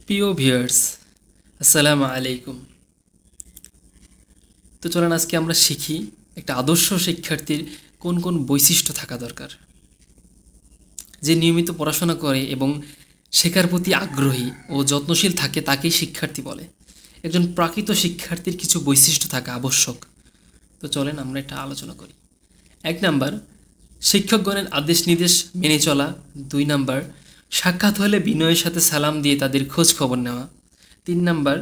প্রিয় ভিউয়ার্স, আসসালামু আলাইকুম। তো চলেন আজকে আমরা শিখি একটা আদর্শ শিক্ষার্থীর কোন কোন বৈশিষ্ট্য থাকা দরকার। যে নিয়মিত পড়াশোনা করে এবং শেখার প্রতি আগ্রহী ও যত্নশীল থাকে তাকেই শিক্ষার্থী বলে। একজন প্রকৃত শিক্ষার্থীর কিছু বৈশিষ্ট্য থাকা আবশ্যক। তো চলেন আমরা এটা আলোচনা করি। 1 নাম্বার, শিক্ষকগণের আদেশ নির্দেশ মেনে চলা। 2 নাম্বার, সাক্ষাৎ হলে বিনয়ের সাথে সালাম দিয়ে তাদের খোঁজ খবর নেওয়া। 3 নাম্বার,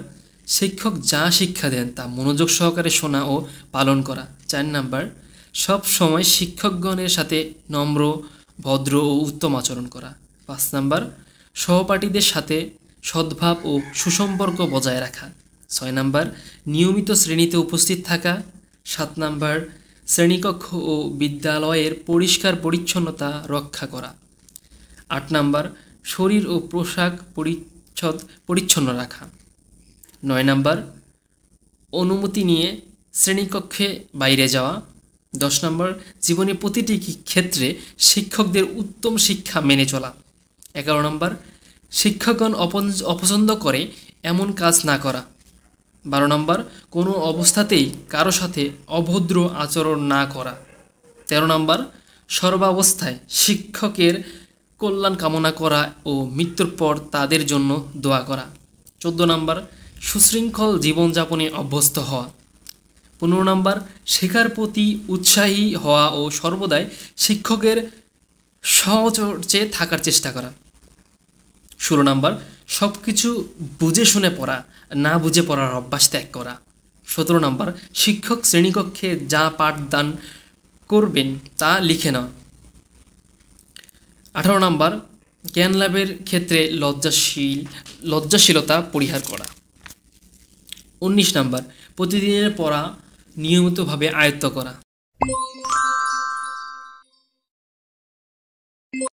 শিক্ষক যা শিক্ষা দেন তা মনোযোগ সহকারে শোনা ও পালন করা। 4 নাম্বার, সব সময় শিক্ষকগণের সাথে নম্র, ভদ্র ও উত্তম আচরণ করা। 5 নাম্বার, সহপাঠীদের সাথে সদ্ভাব ও সুসম্পর্ক বজায় রাখা। 6 নাম্বার, নিয়মিত শ্রেণীতে উপস্থিত থাকা। 7 নাম্বার, শ্রেণীকক্ষ ও বিদ্যালয়ের পরিষ্কার পরিচ্ছন্নতা রক্ষা করা। 8 নাম্বার, শরীর ও পোশাক পরিচ্ছন্ন রাখা। 9 নাম্বার, অনুমতি নিয়ে শ্রেণীকক্ষে বাইরে যাওয়া। 10 নম্বর, জীবনের প্রতিটি ক্ষেত্রে শিক্ষকদের উত্তম শিক্ষা মেনে চলা। 11 নম্বর, শিক্ষকগণ অপছন্দ করে এমন কাজ না করা। 12 নম্বর, কোনো অবস্থাতেই কারো সাথে অভদ্র আচরণ না করা। 13 নম্বর, সর্বাবস্থায় শিক্ষকের কল্যাণ কামনা করা ও মৃত্যুর পর তাদের জন্য দোয়া করা। 14 নম্বর, সুশৃঙ্খল জীবনযাপনে অভ্যস্ত হওয়া। 15 নম্বর, শেখার প্রতি উৎসাহী হওয়া ও সর্বদাই শিক্ষকের সহচর্যে থাকার চেষ্টা করা। 16 নম্বর, সব কিছু বুঝে শুনে পড়া, না বুঝে পড়ার অভ্যাস ত্যাগ করা। 17 নম্বর, শিক্ষক শ্রেণীকক্ষে যা পাঠদান করবেন তা লিখে নেওয়া। 18 নম্বর, জ্ঞান লাভের ক্ষেত্রে লজ্জাশীলতা পরিহার করা। 19 নম্বর, প্রতিদিনের পড়া নিয়মিতভাবে আয়ত্ত করা।